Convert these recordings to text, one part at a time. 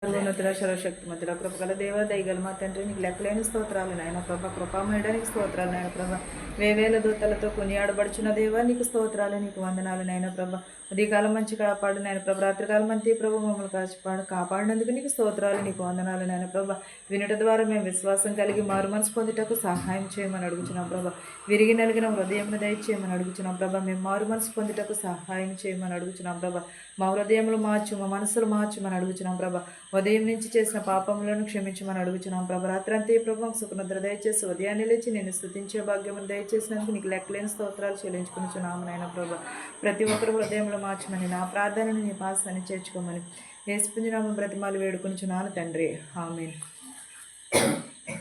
సర్వోన్నతుడ సర్వశక్తిమంతుడ కృపగల దేవ దయగల మా తండ్రి నీకు లెక్కలేని స్తోత్రాలు నాయన ప్రభ కృపామయడానికి స్తోత్రాలు నాయన ప్రభ వేవేల దూతలతో కొనియాడబడుచున్న దేవ నీకు స్తోత్రాలు నీకు వందనాలు నాయన ప్రభ ఉదయకాలం మంచి కాపాడు నాయన ప్రభ రాత్రికాలం మంచి ప్రభు మమ్మల్ని కాపాడినందుకు నీకు స్తోత్రాలు నీకు వందనాలు నాయన ప్రభ వినుట ద్వారా మేము విశ్వాసం కలిగి మారు మనసు పొందుటకు సహాయం చేయమని అడుగుచున్నాం ప్రభ విరిగి నలిగిన హృదయం దయచేయమని అడుగుచున్నాం ప్రభ మేము మారు మనసు పొందుటకు సహాయం చేయమని అడుగుచున్నాం ప్రభ మా హృదయములు మార్చు మా మనసులు మార్చమని అడుగుచున్నాం ప్రభ ఉదయం నుంచి చేసిన పాపములను క్షమించమని అడుగుచున్నాం ప్రభ రాత్రంతే ప్రభు సుఖనిద్ర దయచేసి ఉదయాన్నే లేచి నేను స్తుతించే భాగ్యమును దయచేసినందుకు నీకు లెక్కలేని స్తోత్రాలు చెల్లించుకునిచున్నాము నాయన ప్రభ ప్రతి ఒక్కరు హృదయంలో మార్చమని నా ప్రార్థనను నీ పాసాన్ని చేర్చుకోమని యేసునామమున బ్రతిమాలు వేడుకొనిచున్నాను తండ్రి ఆమేన్.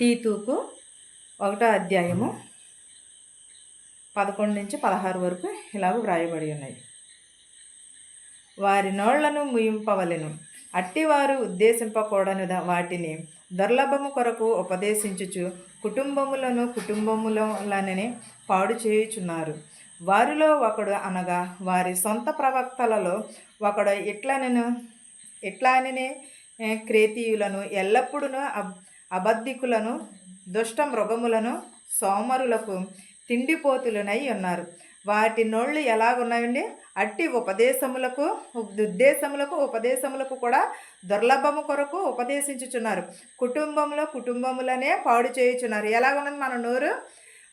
తీతుకు 1వ అధ్యాయము 11 నుంచి 16 వరకు ఇలాగ వ్రాయబడి ఉన్నాయి. వారి నోళ్లను ముయింపవలెను, అట్టివారు ఉద్దేశింపకూడని వాటిని దుర్లభము కొరకు ఉపదేశించుచు కుటుంబములనే పాడు చేయుచున్నారు. వారిలో ఒకడు అనగా వారి సొంత ప్రవక్తలలో ఒకడు ఇట్లానే క్రేతీయులను ఎల్లప్పుడూ అబద్ధికులను దుష్ట మృగములను సోమరులకు తిండిపోతులనై ఉన్నారు. వాటి నోళ్ళు ఎలాగున్నాయండి? అట్టి ఉపదేశములకు కూడా దుర్లభము కొరకు ఉపదేశించుచున్నారు. కుటుంబములనే పాడు చేయుచున్నారు. ఎలాగున్నది మన నోరు?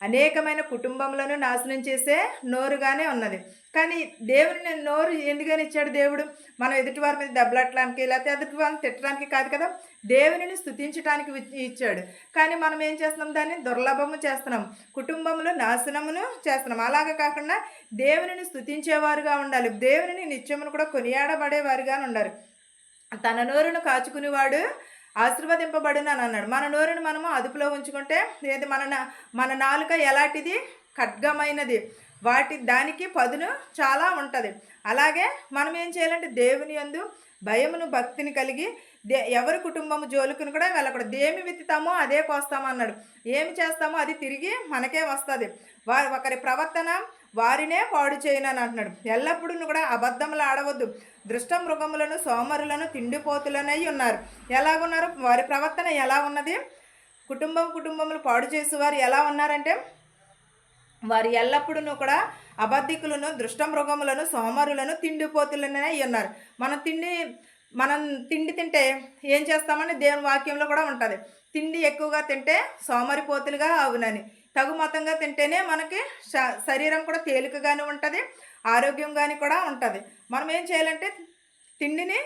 అనేకమైన కుటుంబములను నాశనం చేసే నోరుగానే ఉన్నది. కానీ దేవుని నోరు ఎందుకని ఇచ్చాడు దేవుడు? మనం ఎదుటివారి మీద దెబ్బలాడటానికి లేకపోతే ఎదుటివారిని తిట్టడానికి కాదు కదా, దేవునిని స్తుతించడానికి ఇచ్చాడు. కానీ మనం ఏం చేస్తున్నాం? దాన్ని దుర్లభము చేస్తున్నాం, కుటుంబములు నాశనమును చేస్తున్నాం. అలాగే కాకుండా దేవునిని స్తుతించేవారుగా ఉండాలి, దేవునిని నిత్యమును కూడా కొనియాడబడేవారుగా ఉండాలి. తన నోరును కాచుకునేవాడు ఆశీర్వదింపబడినని అన్నాడు. మన నోరుని మనము అదుపులో ఉంచుకుంటే ఏది మన నాలుక ఎలాంటిది? ఖడ్గమైనది, దానికి పదును చాలా ఉంటుంది. అలాగే మనం ఏం చేయాలంటే దేవుని యందు భయమును భక్తిని కలిగి ఎవరి కుటుంబము జోలుకుని కూడా వెళ్ళకూడదు. దేమి విత్తుతామో అదే కోస్తాము అన్నాడు. ఏమి చేస్తామో అది తిరిగి మనకే వస్తుంది. ఒకరి ప్రవర్తన వారినే పాడు చేయనని అంటున్నాడు. ఎల్లప్పుడూ కూడా అబద్ధములు ఆడవద్దు. దృష్ట మృగములను సోమరులను తిండిపోతులనై ఉన్నారు. ఎలాగున్నారు? వారి ప్రవర్తన ఎలా ఉన్నది? కుటుంబములు పాడు చేసేవారు ఎలా ఉన్నారంటే వారు ఎల్లప్పుడూ కూడా అబద్ధికులను దృష్ట మృగములను సోమరులను తిండిపోతులనై ఉన్నారు. మనం తిండి తింటే ఏం చేస్తామని దేవుని వాక్యంలో కూడా ఉంటుంది. తిండి ఎక్కువగా తింటే సోమరిపోతులుగా అవునని, తగుమతంగా తింటేనే మనకి శరీరం కూడా తేలికగానే ఉంటుంది, ఆరోగ్యంగాని కూడా ఉంటుంది. మనం ఏం చేయాలంటే తిండిని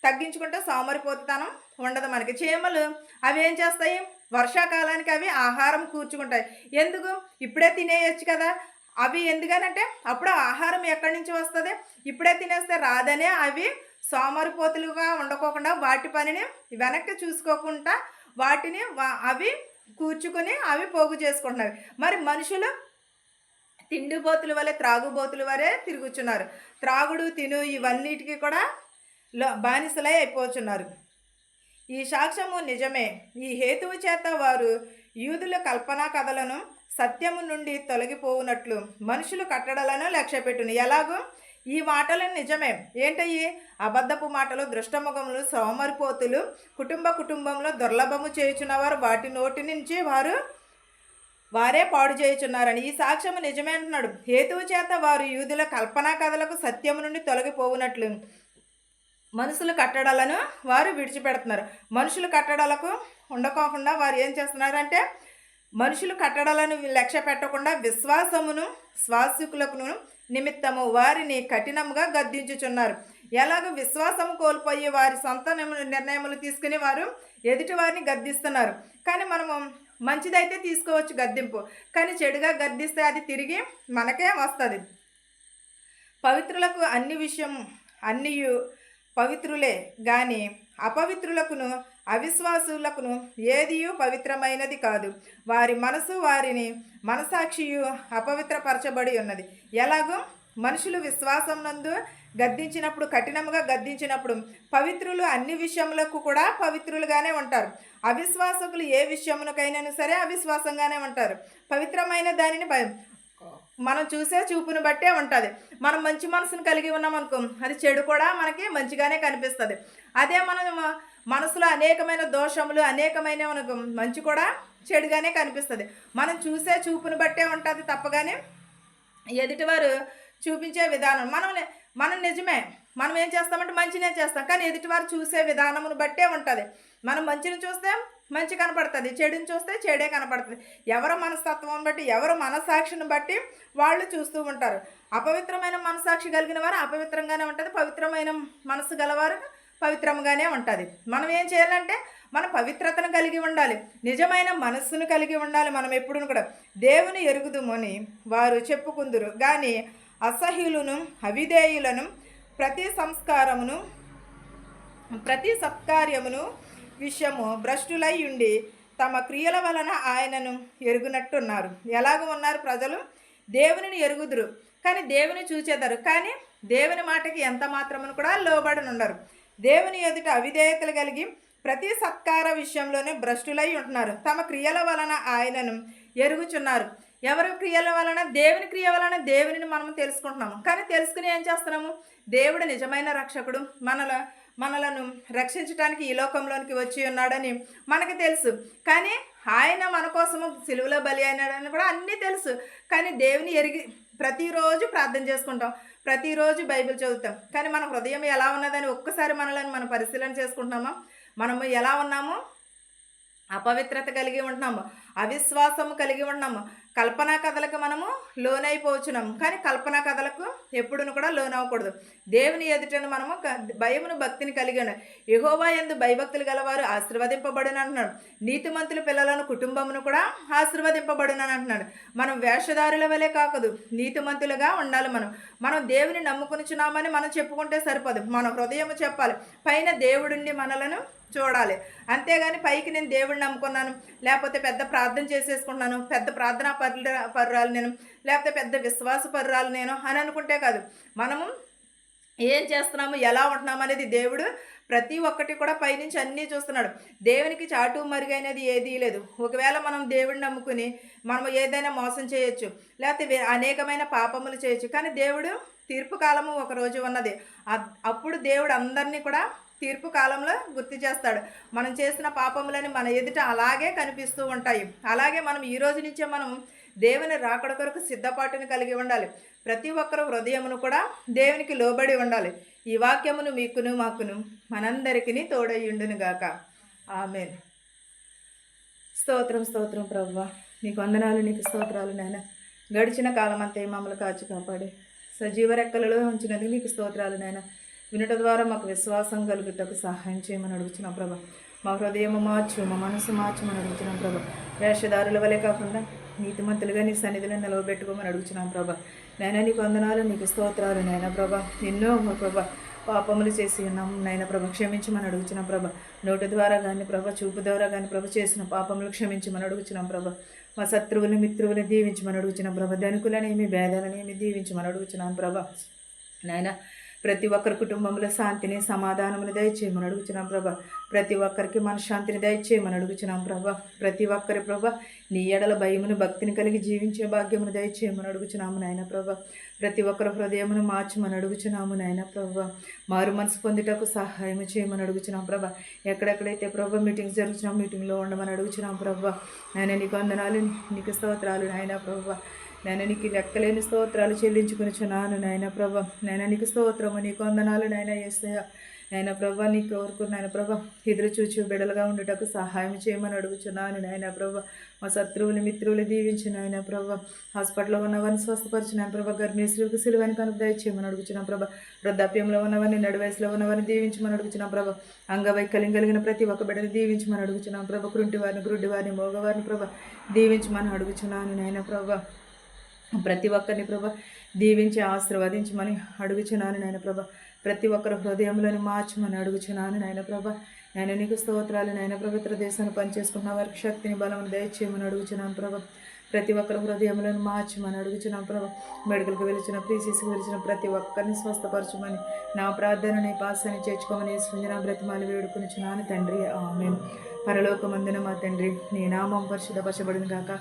తగ్గించుకుంటే సోమరిపోతుతనం ఉండదు మనకి. చీమలు అవి ఏం చేస్తాయి? వర్షాకాలానికి అవి ఆహారం కూర్చుకుంటాయి. ఎందుకు? ఇప్పుడే తినేయచ్చు కదా. అవి ఎందుకనంటే అప్పుడు ఆహారం ఎక్కడి నుంచి వస్తుంది? ఇప్పుడే తినేస్తే రాదనే అవి సోమరిపోతులుగా ఉండకోకుండా వాటి పనిని వెనక్కి చూసుకోకుండా వాటిని అవి కూర్చుకొని అవి పోగు చేసుకుంటున్నారు. మరి మనుషులు తిండిపోతుల వలె త్రాగుబోతుల వలె తిరుగుచున్నారు. త్రాగుడు తిను ఇవన్నిటికీ కూడా బానిసలై అయిపోతున్నారు. ఈ సాక్ష్యము నిజమే. ఈ హేతువు చేత వారు యూదుల కల్పనా కథలను సత్యము నుండి తొలగిపోవునట్లు మనుషులు కట్టడలను లక్ష్యపెట్టును. ఎలాగో ఈ మాటలు నిజమే. ఏంటయ్యి? అబద్ధపు మాటలు, దృష్టముఖములు, సోమరిపోతులు కుటుంబంలో దుర్లభము చేయుచున్నవారు వాటి నోటి నుంచి వారే పాడు చేయుచున్నారని ఈ సాక్ష్యము నిజమే అంటున్నాడు. హేతువు చేత వారు యూదుల కల్పనా కథలకు సత్యము నుండి తొలగిపోవునట్లు మనుషులు కట్టడాలను వారు విడిచిపెడుతున్నారు. మనుషులు కట్టడాలకు ఉండకోకుండా వారు ఏం చేస్తున్నారంటే మనుషులు కట్టడాలను లక్ష్య పెట్టకుండా విశ్వాసమును శ్వాసికులకు నిమిత్తము వారిని కఠినముగా గద్దించుచున్నారు. ఎలాగో విశ్వాసము కోల్పోయి వారి సొంత నిర్ణయములు తీసుకుని వారు ఎదుటి వారిని గద్దిస్తున్నారు. కానీ మనము మంచిదైతే తీసుకోవచ్చు గద్దింపు, కానీ చెడుగా గద్దిస్తే అది తిరిగి మనకే వస్తుంది. పవిత్రులకు అన్ని పవిత్రులే గాని అపవిత్రులకును అవిశ్వాసులకును ఏదియూ పవిత్రమైనది కాదు. వారి వారిని మనసాక్షియు అపవిత్రపరచబడి ఉన్నది. ఎలాగో మనుషులు విశ్వాసం నందు గద్దించినప్పుడు, కఠినంగా గద్దించినప్పుడు పవిత్రులు అన్ని విషయములకు కూడా పవిత్రులుగానే ఉంటారు. అవిశ్వాసకులు ఏ విషయమునకైనా సరే అవిశ్వాసంగానే ఉంటారు. పవిత్రమైన దానిని మనం చూసే చూపును బట్టే ఉంటుంది. మనం మంచి మనసును కలిగి ఉన్నాం అనుకో, అది చెడు కూడా మనకి మంచిగానే కనిపిస్తుంది. అదే మనం మనసులో అనేకమైన దోషములు, అనేకమైన మనకు మంచి కూడా చెడుగానే కనిపిస్తుంది. మనం చూసే చూపుని బట్టే ఉంటుంది తప్పగానే ఎదుటివారు చూపించే విధానం మనం నిజమే, మనం ఏం చేస్తామంటే మంచినే చేస్తాం, కానీ ఎదుటివారు చూసే విధానమును బట్టే ఉంటుంది. మనం మంచిని చూస్తే మంచి కనపడుతుంది, చెడుని చూస్తే చెడే కనపడుతుంది. ఎవరి మనస్తత్వం బట్టి, ఎవరి మనస్సాక్షిని బట్టి వాళ్ళు చూస్తూ ఉంటారు. అపవిత్రమైన మనస్సాక్షి కలిగిన వారు అపవిత్రంగానే ఉంటుంది, పవిత్రమైన మనసు గలవారు పవిత్రంగానే ఉంటుంది. మనం ఏం చేయాలంటే మన పవిత్రతను కలిగి ఉండాలి, నిజమైన మనస్సును కలిగి ఉండాలి. మనం ఎప్పుడూ కూడా దేవుని ఎరుగుదుమని వారు చెప్పుకుందురు కానీ అసహ్యులను, అవిధేయులను, ప్రతి సంస్కారమును, ప్రతి సత్కార్యమును విషయము భ్రష్టులై ఉండి తమ క్రియల వలన ఆయనను ఎరుగునట్టున్నారు. ఎలాగ ఉన్నారు ప్రజలు? దేవునిని ఎరుగుదురు కానీ దేవుని చూచేదారు, కానీ దేవుని మాటకి ఎంత మాత్రమును కూడా లోబడనుండరు. దేవుని ఎదుట అవిధేయతలు కలిగి ప్రతి సత్కార విషయంలోనే భ్రష్టులై ఉంటున్నారు. తమ క్రియల వలన ఆయనను ఎరుగుచున్నారు. ఎవరి క్రియల వలన? దేవుని క్రియ వలన దేవునిని మనం తెలుసుకుంటున్నాము. కానీ తెలుసుకుని ఏం చేస్తున్నాము? దేవుడు నిజమైన రక్షకుడు, మనలను రక్షించడానికి ఈ లోకంలోనికి వచ్చి ఉన్నాడని మనకు తెలుసు. కానీ ఆయన మన కోసము సిలువలో బలి అయినాడని కూడా అన్నీ తెలుసు. కానీ దేవుని ఎరిగి ప్రతిరోజు ప్రార్థన చేసుకుంటాం, ప్రతిరోజు బైబిల్ చదువుతాం. కానీ మన హృదయం ఎలా ఉన్నదని ఒక్కసారి మనం పరిశీలన చేసుకుంటున్నామా? మనము ఎలా ఉన్నాము? అపవిత్రత కలిగి ఉంటున్నాము, అవిశ్వాసము కలిగి ఉన్నాము, కల్పనా కథలకు మనము లోనైపోచున్నాము. కానీ కల్పనా కథలకు ఎప్పుడును కూడా లోనవ్వకూడదు. దేవుని ఎదుటను మనము భయమును, భక్తిని కలిగి ఉన్నాం. యెహోవా యందు భయభక్తులు గలవారు ఆశీర్వదింపబడును అంటున్నాడు. నీతిమంతుల పిల్లలను, కుటుంబమును కూడా ఆశీర్వదింపబడును అంటున్నాడు. మనం వేషధారుల వలె కాకూడదు, నీతిమంతులుగా ఉండాలి. మనం దేవుని నమ్ముకునిచున్నామని మనం చెప్పుకుంటే సరిపోదు, మన హృదయము చెప్పాలి. పైన దేవుడిని మనలను చూడాలి. అంతేగాని పైకి నేను దేవుడిని నమ్ముకున్నాను, లేకపోతే పెద్ద ప్రార్థన చేసేసుకుంటున్నాను, పెద్ద ప్రార్థనా పరురాలు నేను, లేకపోతే పెద్ద విశ్వాస పరురాలు నేను అని అనుకుంటే కాదు. మనము ఏం చేస్తున్నాము, ఎలా ఉంటున్నాము అనేది దేవుడు ప్రతి ఒక్కటి కూడా పైనుంచి అన్నీ చూస్తున్నాడు. దేవునికి చాటు మరుగైనది ఏదీ లేదు. ఒకవేళ మనం దేవుడిని నమ్ముకుని మనం ఏదైనా మోసం చేయొచ్చు, లేకపోతే అనేకమైన పాపములు చేయొచ్చు. కానీ దేవుడు తీర్పు కాలము ఒకరోజు ఉన్నది. అప్పుడు దేవుడు అందరినీ కూడా తీర్పు కాలంలో గుర్తు చేస్తాడు. మనం చేసిన పాపములని మన ఎదుట అలాగే కనిపిస్తూ ఉంటాయి. అలాగే మనం ఈ రోజు నుంచే మనం దేవుని రాకడ కొరకు సిద్ధపాటుని కలిగి ఉండాలి. ప్రతి ఒక్కరు హృదయమును కూడా దేవునికి లోబడి ఉండాలి. ఈ వాక్యమును మీకును మాకును మనందరికీ తోడయ్యుండును గాక. ఆమేన్. స్తోత్రం స్తోత్రం ప్రభువా, నీకు వందనాలు, నీకు స్తోత్రాలు నాయన. గడిచిన కాలం అంతా మమ్మల్ని కాచి కాపాడి సజీవ రెక్కలలో ఉంచినందుకు నీకు స్తోత్రాలు నాయన. వినట ద్వారా మాకు విశ్వాసం కలుగుటకు సహాయం చేయమని అడుగుతున్నాం ప్రభా. మా హృదయం మార్చు, మా మనసు మార్చమని అడుగుతున్నాం ప్రభా. వేషధారుల వలె కాకుండా నీతిమంతులుగా నీ సన్నిధిలో నిలవబెట్టుకోమని అడుగుతున్నాం ప్రభా. నాయన నీకు వందనాలు, నీకు స్తోత్రాలు నాయన ప్రభా. ఎన్నో మా ప్రభా పాపములు చేసి ఉన్నాము నాయన ప్రభా, క్షమించమని అడుగుతున్నాం ప్రభా. నోటి ద్వారా కానీ ప్రభా, చూపు ద్వారా కానీ ప్రభా చేసిన పాపములు క్షమించమని అడుగుతున్నాం ప్రభా. మా శత్రువులు, మిత్రువులు దీవించమని అడుగుతున్నాం ప్రభా. ధనికులనేమి, భేదాలనేమి దీవించమని అడుగుతున్నాం ప్రభా. నాయన ప్రతి ఒక్కరి కుటుంబంలో శాంతిని, సమాధానముని దయచేయమని అడుగుతున్నాం ప్రభా. ప్రతి ఒక్కరికి మనశ్శాంతిని దయచేయమని అడుగుతున్నాం ప్రభా. ప్రతి ఒక్కరి ప్రభా నీ ఎడల భయమును, భక్తిని కలిగి జీవించే భాగ్యమును దయచేయమని అడుగుతున్నాము నాయన ప్రభా. ప్రతి ఒక్కరి హృదయమును మార్చమని అడుగుతున్నాము నాయన ప్రభా. మారు మనసు పొందుటకు సహాయం చేయమని అడుగుతున్నాం ప్రభా. ఎక్కడెక్కడైతే ప్రభా మీటింగ్స్ జరుగుతున్నాం, మీటింగ్లో ఉండమని అడుగుతున్నాం ప్రభా. నాయన నీకు వందనాలు, నీకు స్తోత్రాలు నాయన ప్రభా. నేను నీకు లెక్కలేని స్తోత్రాలు చెల్లించుకునిచున్నాను నాయన ప్రభా. నేను నీకు స్తోత్రము, నీకు వందనాలు నాయన యేసయ్య. నాయన ప్రభా నీ కోరుకు నాయన ప్రభా ఎదురు చూచి బిడలుగా ఉండటకు సహాయం చేయమని అడుగుచున్నాను నాయన ప్రభా. మా శత్రువులు, మిత్రువులు దీవించి నాయన ప్రభా. హాస్పిటల్లో ఉన్నవారిని స్వస్థపరిచి నాయన ప్రభా. గర్భిణీశ్రీలకు సిలువని కనుక దయచేయమని అడుగుచున్నాం ప్రభా. వృద్ధాప్యంలో ఉన్నవారిని, నడువయసులో ఉన్నవారిని దీవించమని అడుగుచున్నాం ప్రభా. అంగవైకల్యం కలిగిన ప్రతి ఒక్క బిడ్డని దీవించమని అడుగుచున్నాం ప్రభా. కుంటి వారిని, గ్రుడ్డి వారిని, మోగవారిని ప్రభా దీవించమని అడుగుచున్నాను నాయన ప్రభా. ప్రతి ఒక్కరిని ప్రభా దీవించి ఆశీర్వదించమని అడుగుచున్నాను నాయన ప్రభా. ప్రతి ఒక్కరు హృదయంలోని మార్చమని అడుగుచున్నాను నాయన ప్రభా. నేను నీకు స్తోత్రాలు నాయన. పవిత్ర దేశాన్ని పనిచేసుకున్న వారికి శక్తిని, బలమును దయచేయమని అడుగుచున్నాను ప్రభా. ప్రతి ఒక్కరు హృదయంలోని మార్చమని అడుగుచున్నాను ప్రభా. మెడికల్కి వెలిచిన, ప్రీసీస్కి వెలిచిన ప్రతి ఒక్కరిని స్వస్థపరచమని నా ప్రార్థన నీ పాసాన్ని చేర్చుకోమని స్పందన బ్రతిమాలి వేడుకొనిచున్నాను తండ్రి. ఆమేన్. పరలోకమందున మా తండ్రి, నీ నామం పరిశుద్ధపరచబడును గాక,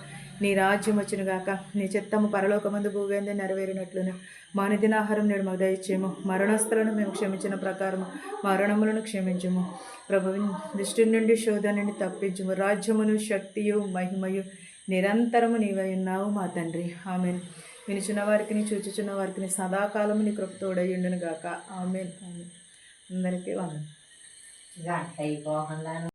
నీ రాజ్యం వచ్చును గాక, నీ చిత్తము పరలోకమందు భూగందు నెరవేరినట్లును. మా అనుదినాహారం నేడు మాకు దయచేయము. మరణస్తులను మేము క్షమించిన ప్రకారము మరణములను క్షమించము. ప్రభు, దృష్టి నుండి శోధన నుండి తప్పించుము. రాజ్యమును, శక్తియు, మహిమయు నిరంతరము నీవై ఉన్నావు మా తండ్రి. ఆమెన్. వినుచున్న వారికి, చూచుచున్న వారికి సదాకాలము నీ కృప తోడయ్యుండును గాక. ఆమెన్. అందరికీ వందనాలు.